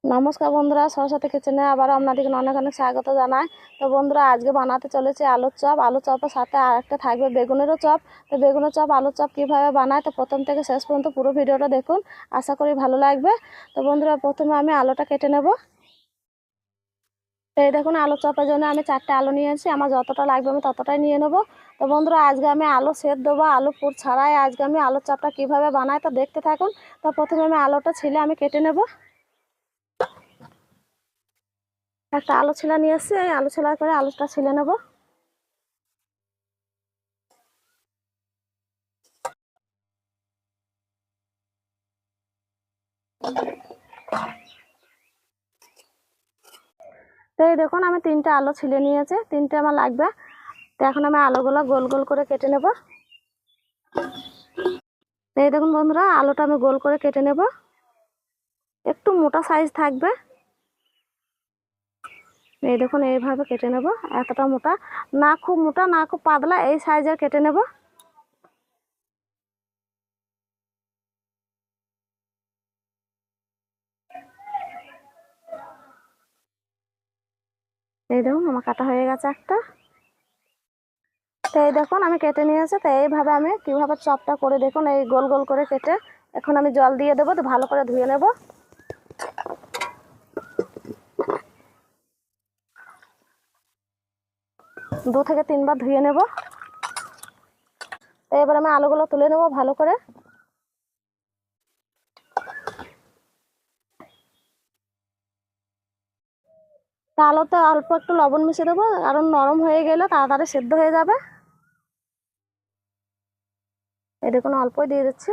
নমস্কার বন্ধুরা, সরস্বতী কিচেনে আবার আপনাদেরকে অনেক অনেক স্বাগত জানাই। তো বন্ধুরা, আজকে বানাতে চলেছি আলুর চপ। আলুর চপের সাথে আর একটা থাকবে বেগুনেরও চপ। তো বেগুনের চপ আলুর চপ কীভাবে বানায়, তো প্রথম থেকে শেষ পর্যন্ত পুরো ভিডিওটা দেখুন, আশা করি ভালো লাগবে। তো বন্ধুরা, প্রথমে আমি আলুটা কেটে নেব। তো এই দেখুন, আলুর চপের জন্য আমি 4টে আলু নিয়েছি। আমার যতটা লাগবে আমি ততটাই নিয়ে নেব। তো বন্ধুরা, আজকে আমি আলু সেদ্ধ বা আলু পুর ছাড়াই আজকে আমি আলুর চপটা কীভাবে বানাই তো দেখতে থাকুন। তো প্রথমে আমি আলুটা ছিলে আমি কেটে নেব। একটা আলু ছিলা নিয়ে এসেছি, এই আলু ছিলা করে আলুটা ছিলে নেব। তো এই দেখুন, আমি 3টে আলু ছিলে নিয়েছি, 3টে আমার লাগবে। তো এখন আমি আলুগুলো গোল গোল করে কেটে নেব। তো এই দেখুন বন্ধুরা, আলুটা আমি গোল করে কেটে নেব। একটু মোটা সাইজ থাকবে। এই দেখুন, এইভাবে কেটে নেব। এতটা মোটা না, খুব মোটা না খুব পাতলা, এই সাইজের কেটে নেব। এই দেখুন, আমার কাটা হয়ে গেছে একটা। তো এই দেখুন, আমি কেটে নিয়েছি। তো এইভাবে আমি কিভাবে চপটা করে দেখুন, এই গোল গোল করে কেটে এখন আমি জল দিয়ে দেবো। তো ভালো করে ধুয়ে নেব। 2 থেকে 3 বার ধুয়ে নেব। তো এবার আমি আলুগুলো তুলে নেব ভালো করে। আলুতে অল্প একটু লবণ মিশিয়ে দেবো, কারণ নরম হয়ে গেলে তাড়াতাড়ি সেদ্ধ হয়ে যাবে। এই দেখুন, অল্পই দিয়ে দিচ্ছি।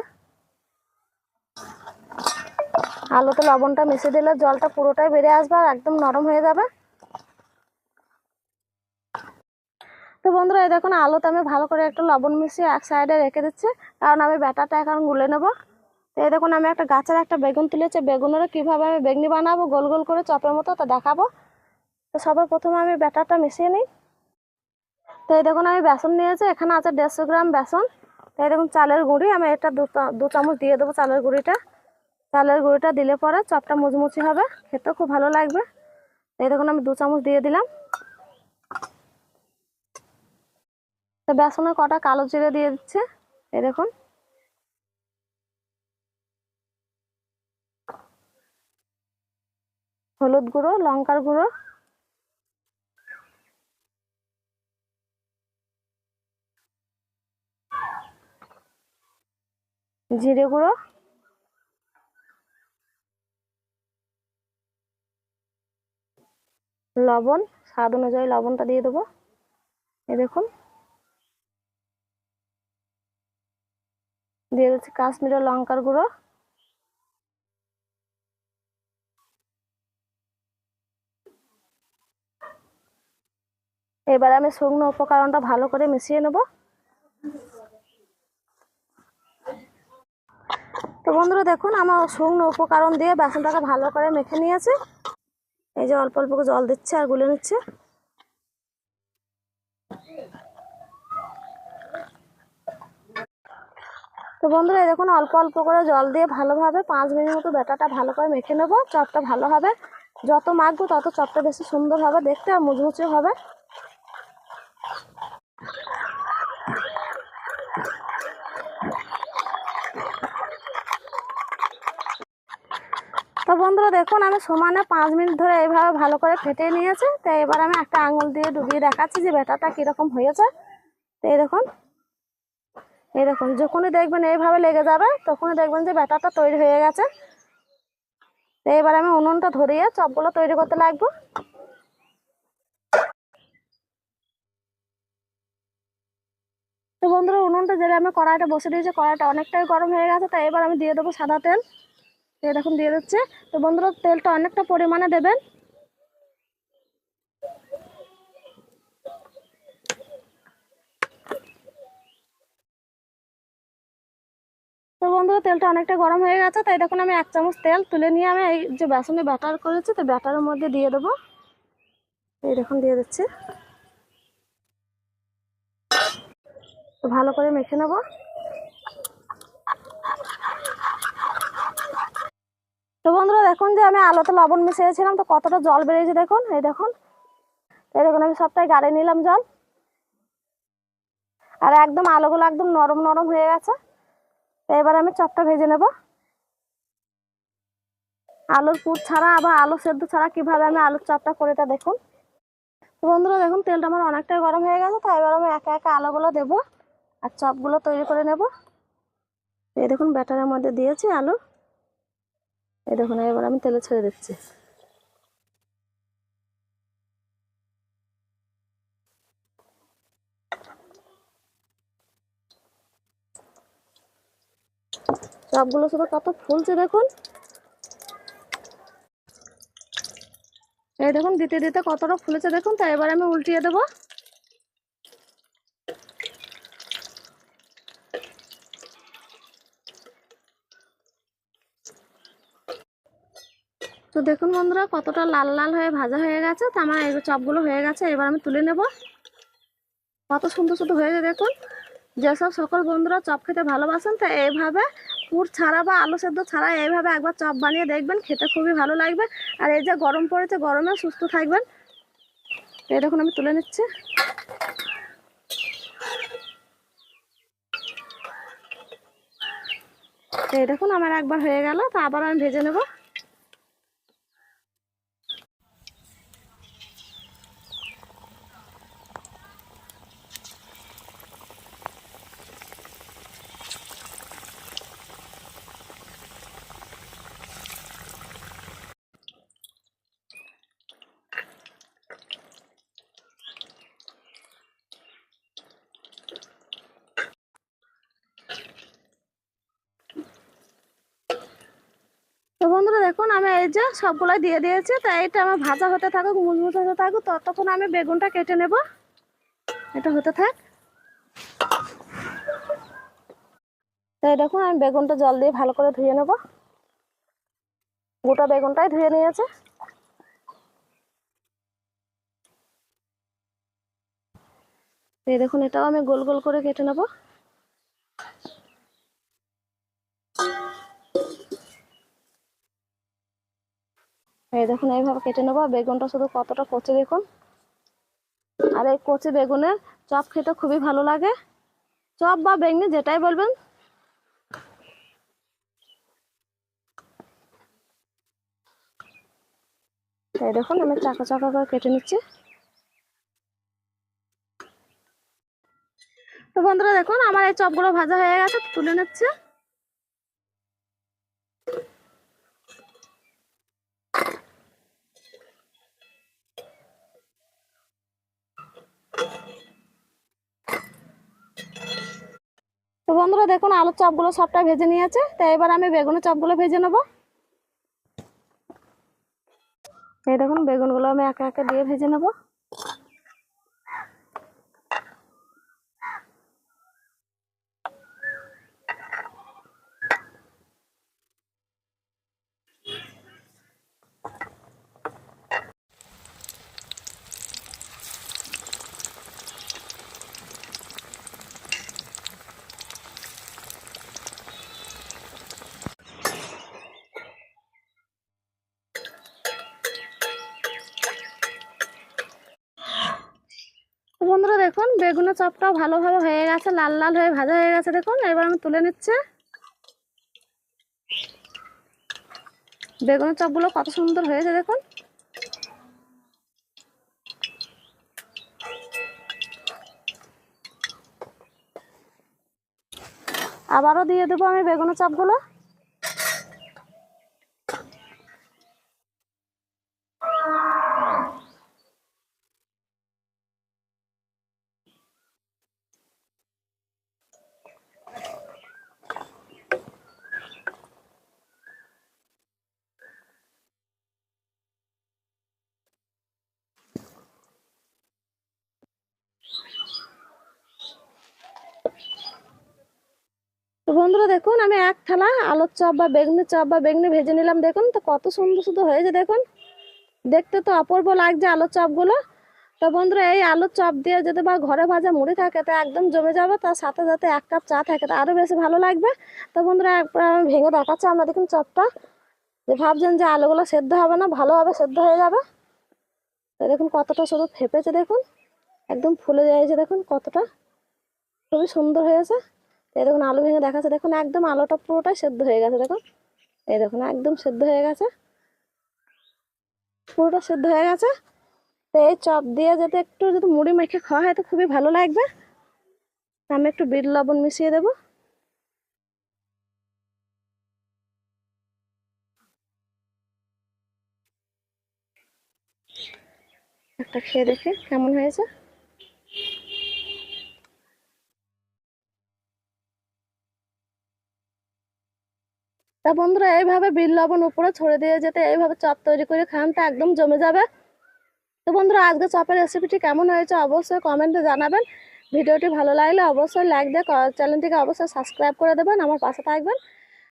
আলুতে লবণটা মিশিয়ে দিলে জলটা পুরোটাই বেরিয়ে আসবে আর একদম নরম হয়ে যাবে। তো বন্ধুরা, এই দেখুন, আলুতে আমি ভালো করে একটু লবণ মিশিয়ে এক সাইডে রেখে দিচ্ছি, কারণ আমি ব্যাটারটা এখন গুলে নেব। তো এই দেখুন, আমি একটা গাছের একটা বেগুন তুলেছি। বেগুনেরও কীভাবে আমি বেগনি বানাবো গোল গোল করে চপের মতো, তো দেখাবো। তো সবার প্রথমে আমি ব্যাটারটা মিশিয়ে নিই। তো এই দেখুন, আমি বেসন নিয়েছি, এখানে আছে 150 গ্রাম বেসন। তো এই দেখুন, চালের গুঁড়ি আমি এটা 2 চামচ দিয়ে দেবো। চালের গুঁড়িটা দিলে পরে চপটা মুচমুচি হবে, খেতেও খুব ভালো লাগবে। এই দেখুন, আমি 2 চামচ দিয়ে দিলাম। তো বেসনের কটা কালো জিরে দিয়ে দিচ্ছে। এই দেখুন, হলুদ গুঁড়ো, লঙ্কার গুঁড়ো, জিরে গুঁড়ো, লবণ, স্বাদ অনুযায়ী লবণটা দিয়ে দেবো। এই দেখুন, দিয়ে দিচ্ছি কাশ্মীরের লঙ্কার গুঁড়ো। এবার আমি শুকনো উপকরণটা ভালো করে মিশিয়ে নেব। তো বন্ধুরা দেখুন, আমার শুকনো উপকরণ দিয়ে বেসনটাকে ভালো করে মেখে নিয়েছে। এই যে অল্প অল্প জল দিচ্ছে আর গুলে নিচ্ছে। তো বন্ধুরা, এই দেখুন, অল্প অল্প করে জল দিয়ে ভালোভাবে 5 মিনিট মতো ব্যাটারটা ভালো করে মেখে নেব। চপটা ভালো হবে, যত মাখবো তত চপটা বেশি সুন্দর হবে দেখতে আর মুচমুচে হবে। তো বন্ধুরা দেখুন, আমি সমানে 5 মিনিট ধরে এইভাবে ভালো করে ফেটিয়ে নিয়েছি। তো এবার আমি একটা আঙুল দিয়ে ডুবিয়ে দেখাচ্ছি যে ব্যাটারটা কীরকম হয়েছে। তো এই দেখুন, যখনই দেখবেন এইভাবে লেগে যাবে তখনই দেখবেন যে ব্যাটারটা তৈরি হয়ে গেছে। তো এবার আমি উনুনটা ধরিয়ে চপগুলো তৈরি করতে লাগবো। তো বন্ধুরা, উনুনটা জেলে আমি কড়াইটা বসে দিয়েছি। কড়াইটা অনেকটাই গরম হয়ে গেছে। তো এবার আমি দিয়ে দেবো সাদা তেল। তো দেখুন দিয়ে দিচ্ছে। তো বন্ধুরা, তেলটা অনেকটা পরিমাণে দেবেন। তো বন্ধুরা, তেলটা অনেকটা গরম হয়ে গেছে। তাই দেখুন, আমি 1 চামচ তেল তুলে নিয়ে আমি এই যে বেসনে ব্যাটার করেছি তো ব্যাটারের মধ্যে দিয়ে দেবো। এই দেখুন দিয়ে দিচ্ছি। তো ভালো করে মেখে নেব। তো তো বন্ধুরা দেখুন যে আমি আলুতে লবণ মিশিয়েছিলাম, তো কতটা জল বেরিয়েছে দেখুন। এই দেখুন, এই দেখুন আমি সবটাই গাড়ি নিলাম জল। আর একদম আলুগুলো একদম নরম নরম হয়ে গেছে। তো এবার আমি চপটা ভেজে নেব। আলুর পুর ছাড়া আবার আলু সেদ্ধ ছাড়া কিভাবে আমি আলুর চপটা করি তা দেখুন। তো বন্ধুরা দেখুন তেলটা আমার অনেকটাই গরম হয়ে গেছে, তো এবার আমি একা একা আলুগুলো দেবো আর চপগুলো তৈরি করে নেব। এই দেখুন ব্যাটারের মধ্যে দিয়েছি আলু। এই দেখুন এবার আমি তেলে ছেড়ে দিচ্ছি। চপগুলো শুধু কত ফুলছে দেখুন। এই দেখুন দিতে দিতে কতটা ফুলেছে দেখুন। তো এবার আমি উল্টিয়ে দেবো। তো দেখুন বন্ধুরা কতটা লাল লাল হয়ে ভাজা হয়ে গেছে। তো আমার এই চপগুলো হয়ে গেছে, এবার আমি তুলে নেব। কত সুন্দর সুন্দর হয়েছে দেখুন। যেসব সকল বন্ধুরা চপ খেতে ভালোবাসেন, তো এইভাবে পুর ছাড়া বা আলু সেদ্ধ ছাড়া এইভাবে একবার চপ বানিয়ে দেখবেন, খেতে খুবই ভালো লাগবে। আর এই যে গরম পড়েছে, গরমে সুস্থ থাকবেন। এই দেখুন আমি তুলে নিচ্ছি। এই দেখুন আমার একবার হয়ে গেল, তো আবার আমি ভেজে নেব। তো বন্ধুরা দেখুন আমি এই যে সবগুলাই দিয়ে দিয়েছি। তো এইটা আমার ভাজা হতে থাকুক, মুচমুচ হতে থাকুক, ততক্ষণ আমি বেগুনটা কেটে নেব। এটা হতে থাক। তো এই দেখুন আমি বেগুনটা জল দিয়ে ভালো করে ধুয়ে নেব। গোটা বেগুনটাই ধুয়ে নিয়েছে। এই দেখুন এটাও আমি গোল গোল করে কেটে নেব। এই দেখুন এইভাবে কেটে নেবো। বেগুনটা শুধু কতটা কচি দেখুন। আর এই কচি বেগুনের চপ খেতে খুবই ভালো লাগে, চপ বা বেগুনি যেটাই বলবেন। এই দেখুন আমি চাকা চাকা করে কেটে নিচ্ছি। তো বন্ধুরা দেখুন আমার এই চপগুলো ভাজা হয়ে গেছে, তুলে নিচ্ছে। তো বন্ধুরা দেখুন আলুর চপগুলো সবটা ভেজে নিয়েছে। তো এবার আমি বেগুনের চপগুলো ভেজে নেব। এই দেখুন বেগুনগুলো আমি একে একে দিয়ে ভেজে নেব। তো বন্ধুরা দেখুন বেগুনের চপটাও ভালোভাবে হয়ে গেছে, লাল লাল হয়ে ভাজা হয়ে গেছে দেখুন। এবার আমি তুলে নিচ্ছে। বেগুনের চপগুলো কত সুন্দর হয়েছে দেখুন। আবারও দিয়ে দেবো আমি বেগুনের চপগুলো। তো বন্ধুরা দেখুন আমি এক থালা আলুর চপ বা বেগুনের চপ বা বেগুনি ভেজে নিলাম দেখুন। তো কত সুন্দর সুন্দর হয়েছে দেখুন। দেখতে তো অপূর্ব লাগছে আলুর চপগুলো। তো বন্ধুরা এই আলুর চপ দিয়ে যদি বা ঘরে ভাজা মুড়ি থাকে তো একদম জমে যাবে। তার সাথে সাথে এক কাপ চা থাকে তো আরও বেশি ভালো লাগবে। তো বন্ধুরা একবার আমি ভেঙে দেখাচ্ছি আমরা দেখুন চপটা। যে ভাবছেন যে আলুগুলো সেদ্ধ হবে না, ভালোভাবে সেদ্ধ হয়ে যাবে। তো দেখুন কতটা শুধু ফেপেছে, দেখুন একদম ফুলে যাচ্ছে, দেখুন কতটা খুবই সুন্দর হয়েছে। এই দেখুন আলু ভেঙে দেখাচ্ছে, দেখুন একদম আলুটা পুরোটাই সেদ্ধ হয়ে গেছে, দেখুন এই দেখুন একদম সেদ্ধ হয়ে গেছে, পুরোটা সেদ্ধ হয়ে গেছে। তো এই চপ দিয়ে যদি মুড়ি মেখে খাওয়া হয় তো খুবই ভালো লাগবে। আমি একটু বিট লবণ মিশিয়ে দেবো। একটা খেয়ে দেখি কেমন হয়েছে। তা বন্ধুরা, এইভাবে বিট লবণ উপরে ছড়ে দিয়ে যেতে এইভাবে চপ তৈরি করে খান, তা একদম জমে যাবে। তো বন্ধুরা, আজকে চপের রেসিপিটি কেমন হয়েছে অবশ্যই কমেন্টে জানাবেন। ভিডিওটি ভালো লাগলে অবশ্যই লাইক দিয়ে চ্যানেলটিকে অবশ্যই সাবস্ক্রাইব করে দেবেন, আমার পাশে থাকবেন।